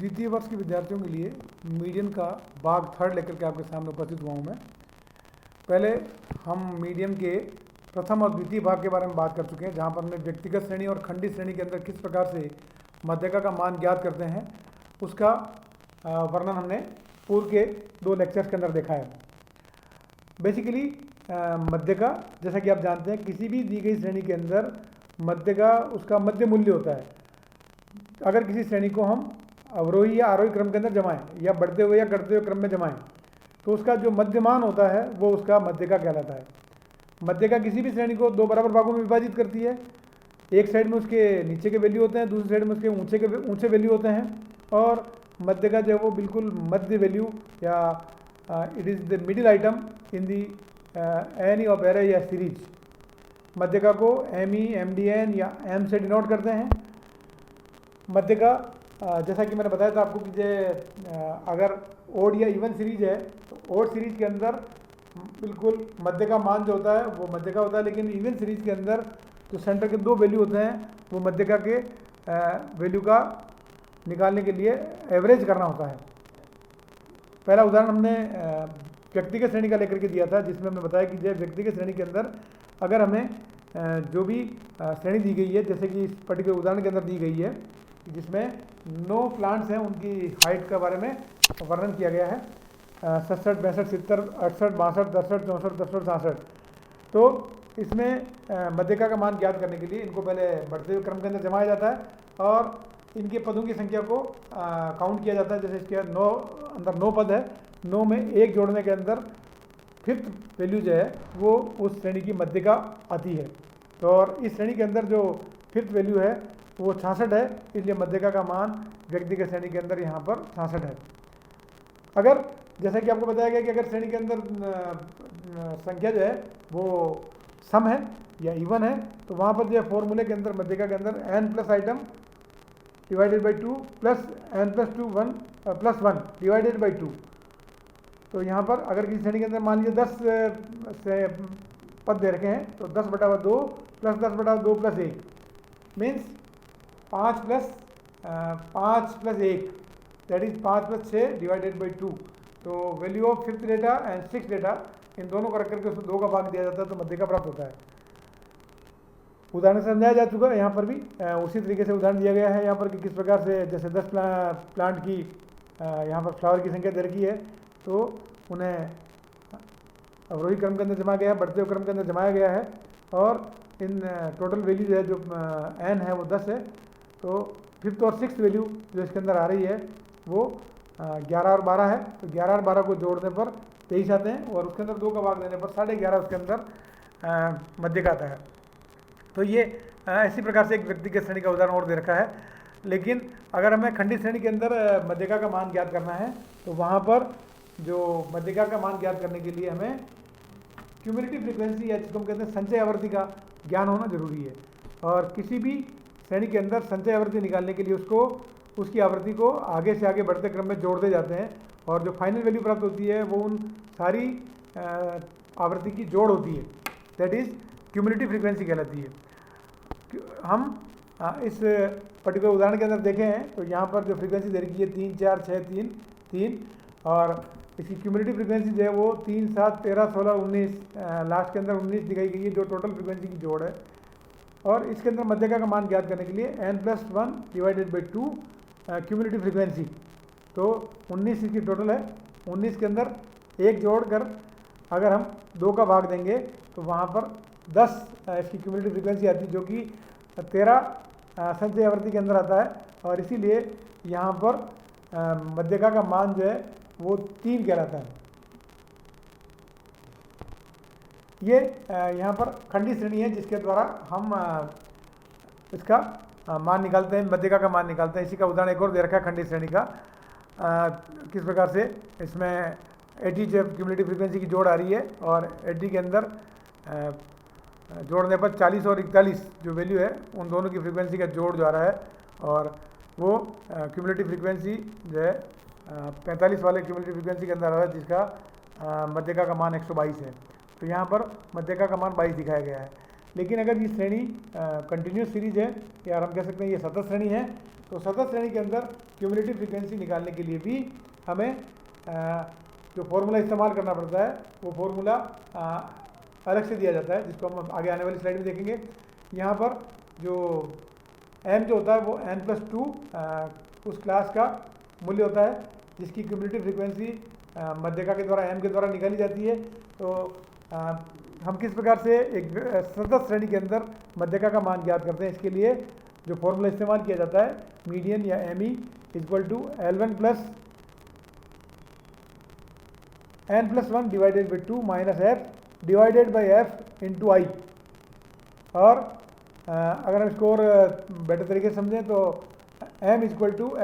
द्वितीय वर्ष के विद्यार्थियों के लिए मीडियन का भाग थर्ड लेकर के आपके सामने उपस्थित हुआ हूँ मैं। पहले हम मीडियन के प्रथम और द्वितीय भाग के बारे में बात कर चुके हैं, जहाँ पर हमने व्यक्तिगत श्रेणी और खंडी श्रेणी के अंदर किस प्रकार से मध्यका का मान ज्ञात करते हैं उसका वर्णन हमने पूर्व के 2 लेक्चर्स के अंदर देखा है। बेसिकली मध्यका, जैसा कि आप जानते हैं, किसी भी दी गई श्रेणी के अंदर मध्यका उसका मध्य मूल्य होता है। अगर किसी श्रेणी को हम अवरोही या आरोही क्रम के अंदर जमाएं या बढ़ते हुए या घटते हुए क्रम में जमाएं तो उसका जो मध्यमान होता है वो उसका मध्यका कहलाता है। मध्यका किसी भी श्रेणी को 2 बराबर भागों में विभाजित करती है। एक साइड में उसके नीचे के वैल्यू होते हैं, दूसरी साइड में उसके ऊंचे वैल्यू होते हैं, और मध्यका जो है वो बिल्कुल मध्य वैल्यू या it is the middle item in the any of array या सीरीज। मध्यका को ME, MDN या M से डिनोट करते हैं। मध्यका जैसा कि मैंने बताया था आपको कि अगर ओड या इवन सीरीज है तो ओड सीरीज के अंदर बिल्कुल मध्य का मान जो होता है वो मध्य का होता है, लेकिन इवन सीरीज के अंदर जो सेंटर के 2 वैल्यू होते हैं वो मध्य का के वैल्यू का निकालने के लिए एवरेज करना होता है। पहला उदाहरण हमने व्यक्तिगत श्रेणी का लेकर के दिया था, जिसमें हमने बताया कि जो व्यक्तिगत श्रेणी के अंदर अगर हमें जो भी श्रेणी दी गई है, जैसे कि इस पर्टिकुलर उदाहरण के अंदर दी गई है जिसमें 9 प्लांट्स हैं, उनकी हाइट के बारे में वर्णन किया गया है 67, 62, 70, 68, 62, 63, 64, 63, 66। तो इसमें मध्यका का मान ज्ञात करने के लिए इनको पहले बढ़ते हुए क्रम के अंदर जमाया जाता है और इनके पदों की संख्या को काउंट किया जाता है। जैसे इसके अंदर 9 पद है, 9 में 1 जोड़ने के अंदर 5th वैल्यू जो है वो उस श्रेणी की मध्यका आती है। तो और इस श्रेणी के अंदर जो 5th वैल्यू है वो 66 है, इसलिए मध्यका का मान व्यक्तिगत श्रेणी के अंदर यहाँ पर 66 है। अगर जैसा कि आपको बताया गया कि अगर श्रेणी के अंदर संख्या जो है वो सम है या इवन है तो वहाँ पर जो है फॉर्मूले के अंदर मध्यका के अंदर n plus item divided by 2 plus n plus 2 1 plus 1 divided by 2। तो यहाँ पर अगर किसी श्रेणी के अंदर मान लीजिए 10 से पद दे रखे हैं तो 10/2 plus 10/2 plus 1 means 5 plus 1 that is 5 plus 6 divided by 2। तो value of 5th data and 6th data इन दोनों को रख करके उसको 2 का भाग दिया जाता है तो मध्यका प्राप्त होता है। उदाहरण से समझाया जा चुका है, यहाँ पर भी उसी तरीके से उदाहरण दिया गया है यहाँ पर कि किस प्रकार से जैसे 10 प्लांट की यहाँ पर फ्लावर की संख्या दे रखी है तो उन्हें अवरोही क्रम के अंदर जमा गया है, बढ़ते हुए क्रम के अंदर जमाया गया है और इन टोटल वैल्यू जो है जो n है वो 10 है। तो 5th और 6th वैल्यू जो इसके अंदर आ रही है वो 11 और 12 है। तो 11 और 12 को जोड़ने पर 23 आते हैं और उसके अंदर 2 का भाग देने पर 11.5 उसके अंदर मध्यका आता है। तो ये इसी प्रकार से एक व्यक्तिगत श्रेणी का उदाहरण और दे रखा है। लेकिन अगर हमें खंडी श्रेणी के अंदर मध्यका का मान ज्ञात करना है तो वहाँ पर जो मध्यका का मान ज्ञात करने के लिए हमें क्यूमुलेटिव फ्रीक्वेंसी या जिसको हम कहते हैं संचय आवृत्ति का ज्ञान होना जरूरी है। और किसी भी श्रेणी के अंदर संचय आवृत्ति निकालने के लिए उसकी आवृत्ति को आगे से आगे बढ़ते क्रम में जोड़ते जाते हैं और जो फाइनल वैल्यू प्राप्त होती है वो उन सारी आवृत्ति की जोड़ होती है, दैट इज़ क्यूमुलेटिव फ्रीक्वेंसी कहलाती है। हम इस पर्टिकुलर उदाहरण के अंदर देखें हैं तो यहाँ पर जो फ्रीक्वेंसी दे रखी है 3, 4, 6, 3, 3 और इसकी क्यूमुलेटिव फ्रीक्वेंसी जो है वो 3, 7, 13, 16, 19 लास्ट के अंदर 19 दिखाई गई है जो टोटल फ्रीक्वेंसी की जोड़ है। और इसके अंदर मध्यका का मान ज्ञात करने के लिए n plus 1 divided by 2 cumulative frequency, तो 19 इसकी टोटल है। 19 के अंदर 1 जोड़ कर अगर हम 2 का भाग देंगे तो वहाँ पर 10 इसकी क्यूमुलेटिव फ्रीक्वेंसी आती है जो कि 13 संचय आवृत्ति के अंदर आता है और इसीलिए यहाँ पर मध्यका का मान जो है वो 3 कहलाता है। ये यहाँ पर खंडी श्रेणी है जिसके द्वारा हम इसका मान निकालते हैं, मध्यका का मान निकालते हैं। इसी का उदाहरण एक और दे रखा है खंडी श्रेणी का किस प्रकार से इसमें 80 जब क्यूमुलेटिव फ्रीक्वेंसी की जोड़ आ रही है और 80 के अंदर जोड़ने पर 40 और 41 जो वैल्यू है उन दोनों की फ्रीक्वेंसी का जोड़ जो आ रहा है और वो क्यूमुलेटिव फ्रीक्वेंसी जो है 45 वाले क्यूमुलेटिव फ्रीक्वेंसी के अंदर आ रहा है जिसका मध्यका का मान 122 है। तो यहाँ पर मध्यका का मान 22 दिखाया गया है। लेकिन अगर ये श्रेणी कंटिन्यूस सीरीज है या हम कह सकते हैं ये सतत श्रेणी है तो सतत श्रेणी के अंदर क्यूमुलेटिव फ्रीक्वेंसी निकालने के लिए भी हमें जो फॉर्मूला इस्तेमाल करना पड़ता है वो फॉर्मूला अलग से दिया जाता है, जिसको हम आगे आने वाली स्लाइड में देखेंगे। यहाँ पर जो m जो होता है वो n+2 उस क्लास का मूल्य होता है जिसकी क्यूमुलेटिव फ्रीक्वेंसी मध्यका के द्वारा m के द्वारा निकाली जाती है। तो हम किस प्रकार से एक सतत श्रेणी के अंदर मध्यका का मान ज्ञात करते हैं, इसके लिए जो फॉर्मूला इस्तेमाल किया जाता है मीडियन या ME = L1 + n+1 divided by 2 minus f divided by f × I। और अगर हम इसको और बेटर तरीके से समझें तो m =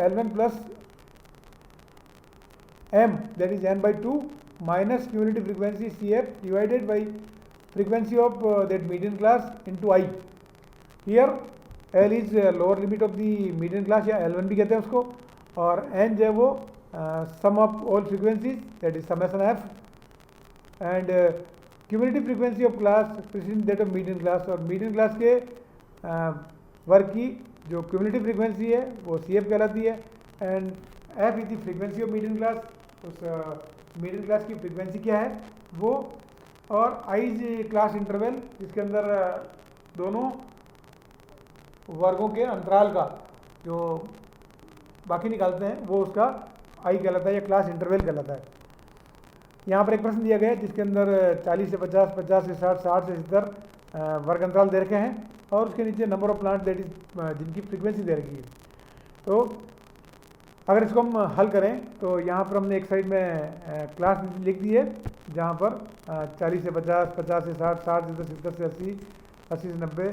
L1 + m that is n/2 minus cumulative frequency CF divided by frequency of that median class into I। Here L is lower limit of the median class या L1 भी कहते हैं उसको, और n जो है वो sum of all frequencies that is summation f, and cumulative frequency of class preceding that of median class, और median class के वर्ग की जो cumulative frequency है वो CF कहलाती है, and f is the frequency of median class, उस मीडियन क्लास की फ्रीक्वेंसी क्या है वो, और आई क्लास इंटरवल जिसके अंदर दोनों वर्गों के अंतराल का जो बाकी निकालते हैं वो उसका आई कहलाता है या क्लास इंटरवल कहलाता है। यहाँ पर एक प्रश्न दिया गया है जिसके अंदर 40 से 50, 50 से 60, 60 से 70 वर्ग अंतराल दे रखे हैं, और उसके नीचे number of plant that is जिनकी फ्रीक्वेंसी दे रखी है। तो अगर इसको हम हल करें तो यहाँ पर हमने एक साइड में क्लास लिख दी है जहाँ पर 40 से 50, 50 से 60, 60 से 70 से 80, 80 से 90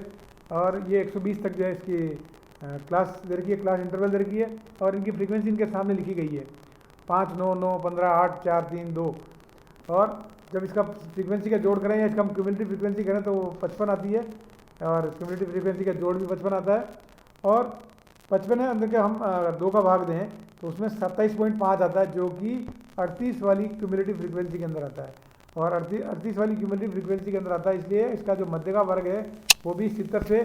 और ये 120 तक जो है इसकी क्लास दे रखी है, क्लास इंटरवल दे रखी है, और इनकी फ्रीक्वेंसी इनके सामने लिखी गई है 5, 9, 9, 15, 8, 4, 3, 2। और जब इसका फ्रीक्वेंसी का जोड़ करें या इसका हम क्यूमुलेटिव फ्रीक्वेंसी करें तो वो 55 आती है, और क्यूमुलेटिव फ्रीक्वेंसी का जोड़ भी 55 आता है, और 55 है अंदर के हम 2 का भाग दें तो उसमें 27.5 आता है जो कि 38 वाली क्यूमुलेटिव फ्रीक्वेंसी के अंदर आता है, और 38 वाली क्यूमुलेटिव फ्रीक्वेंसी के अंदर आता है, इसलिए इसका जो मध्य का वर्ग है वो भी 70 से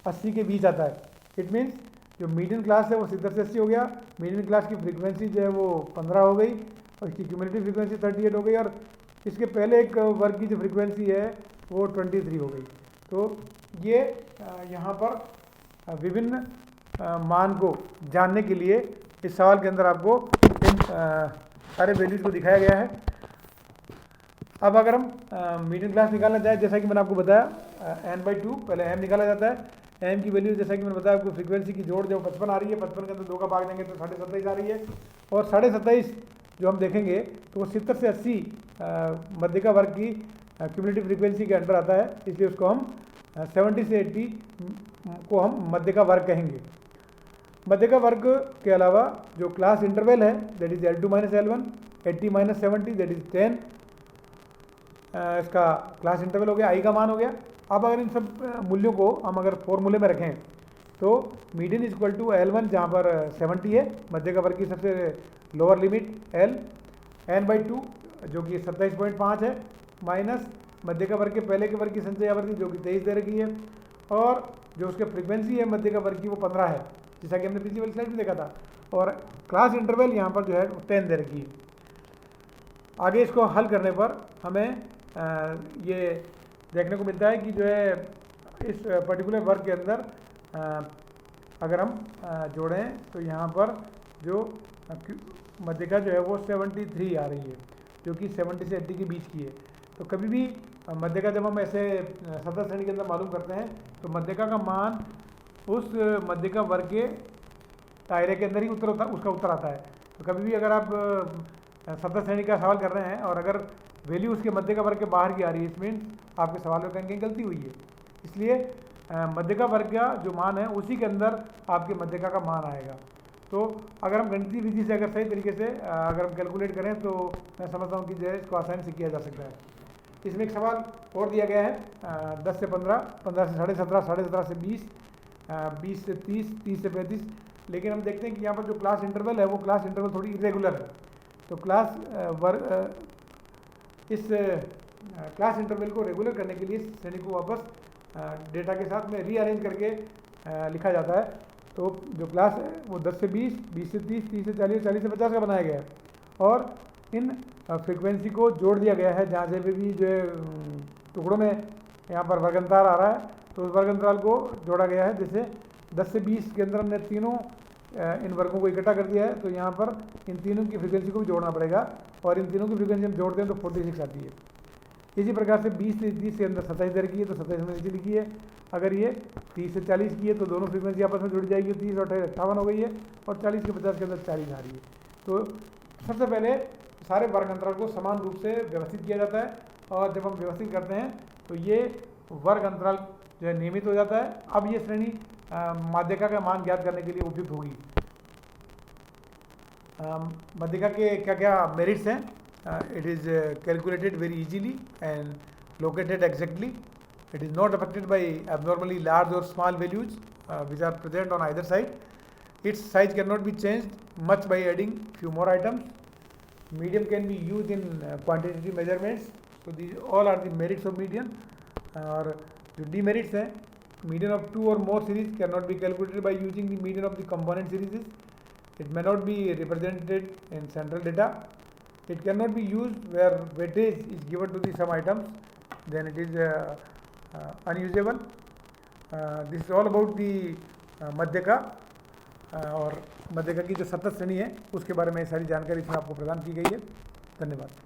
80 के बीच आता है। इट मीन्स जो मीडियन क्लास है वो 70 से 80 हो गया, मीडियन क्लास की फ्रीक्वेंसी जो है वो 15 हो गई, और इसकी क्यूमुलेटिव फ्रीक्वेंसी 38 हो गई, और इसके पहले एक वर्ग की जो फ्रीक्वेंसी है वो 23 हो गई। तो ये यहाँ पर विभिन्न मान को जानने के लिए इस सवाल के अंदर आपको इन सारे वैल्यूज को दिखाया गया है। अब अगर हम मीडियन क्लास निकालना चाहें, जैसा कि मैंने आपको बताया n/2 पहले m निकाला जाता है। m की वैल्यू जैसा कि मैंने बताया आपको फ्रीक्वेंसी की जोड़ जो 55 आ रही है, 55 के अंदर 2 का भाग देंगे तो 27.5 आ रही है, और 27.5 जो हम देखेंगे तो वो 70 से 80 मध्य का वर्ग की क्यूमुलेटिव फ्रीक्वेंसी के अंडर आता है, इसलिए उसको हम 70 से 80 को हम मध्य का वर्ग कहेंगे। मध्य का वर्ग के अलावा जो क्लास इंटरवल है that is L2 - L1, 80 - 70 that is 10, इसका क्लास इंटरवल हो गया, आई का मान हो गया। अब अगर इन सब मूल्यों को हम अगर फॉर्मूले में रखें तो मीडियन = L1 जहाँ पर 70 है, मध्य का वर्ग की सबसे लोअर लिमिट L, n/2 जो कि 27.5 है, माइनस मध्य का वर्ग के पहले के वर्ग की संचय आवृत्ति जो कि 23 दे रखी है, और जो उसके फ्रीक्वेंसी है मध्य का वर्ग की वो 15 है जैसा कि हमने पिछली वाली स्लाइड में देखा था, और क्लास इंटरवल यहाँ पर जो है 10 दे रखी है। आगे इसको हल करने पर हमें ये देखने को मिलता है कि जो है इस पर्टिकुलर वर्ग के अंदर अगर हम जोड़ें तो यहाँ पर जो मध्यका जो है वो 73 आ रही है जो कि 70 से 80 के बीच की है। तो कभी भी मध्यका जब हम ऐसे सतत श्रेणी के अंदर मालूम करते हैं तो मध्यका का मान उस मध्यका वर्ग के दायरे के अंदर ही उसका उत्तर आता है। तो कभी भी अगर आप सतत श्रेणी का सवाल कर रहे हैं और अगर वैल्यू उसके मध्य का वर्ग के बाहर की आ रही है, इस मीन्स आपके सवाल में कहीं गलती हुई है। इसलिए मध्य का वर्ग का जो मान है उसी के अंदर आपके मध्यका का मान आएगा। तो अगर हम गणितीय विधि से अगर सही तरीके से अगर हम कैलकुलेट करें तो मैं समझता हूँ कि जो है इसको आसानी से किया जा सकता है। इसमें एक सवाल और दिया गया है 10 से 15, 15 से 17.5, 17.5 से 20, 20 से 30, 30 से 35, लेकिन हम देखते हैं कि यहाँ पर जो क्लास इंटरवल है वो क्लास इंटरवल थोड़ी इरेगुलर है। तो इस क्लास इंटरवल को रेगुलर करने के लिए श्रेणी को वापस डेटा के साथ में रीअरेंज करके लिखा जाता है। तो जो क्लास है वो 10 से 20, 20 से 30, 30 से 40, 40 से 50 का बनाया गया है। और इन फ्रीक्वेंसी को जोड़ दिया गया है, जहाँ से भी जो है टुकड़ों में यहाँ पर वर्ग अंतराल आ रहा है, तो उस वर्ग अंतराल को जोड़ा गया है। जैसे 10 से 20 के अंदर हमने तीनों इन वर्गों को इकट्ठा कर दिया है, तो यहाँ पर इन तीनों की फ्रीक्वेंसी को भी जोड़ना पड़ेगा, और इन तीनों की फ्रीक्वेंसी हम जोड़ते हैं तो 46 आती है। इसी प्रकार से 20 से 30 के अंदर 27 दर की है, तो 27 में नीचे लिखी है। अगर ये 30 से 40 की है तो दोनों फ्रीक्वेंसी आपस में जुड़ जाएगी, 30 और 58 हो गई है, और 40 के 50 के अंदर 40 आ रही है। तो सबसे पहले सारे वर्ग अंतराल को समान रूप से व्यवस्थित किया जाता है, और जब हम व्यवस्थित करते हैं तो ये वर्ग अंतराल जो है नियमित हो जाता है। अब ये श्रेणी माध्यिका का मान ज्ञात करने के लिए उपयुक्त होगी। माध्यिका के क्या क्या मेरिट्स हैं? It is calculated very easily and located exactly. It is not affected by abnormally large or small values which are present on either side. Its size cannot be changed much by adding few more items. Median can be used in quantitative measurements. So these all are the merits of median. और जो demerits हैं, median of two or more series cannot be calculated by using the median of the component series. It may not be represented in central data. It cannot be used where weightage is given to the some items, then it is unusable. This is all about the मध्यका, और मध्यका की जो 7 श्रेणी है उसके बारे में सारी जानकारी इसमें आपको प्रदान की गई है। धन्यवाद।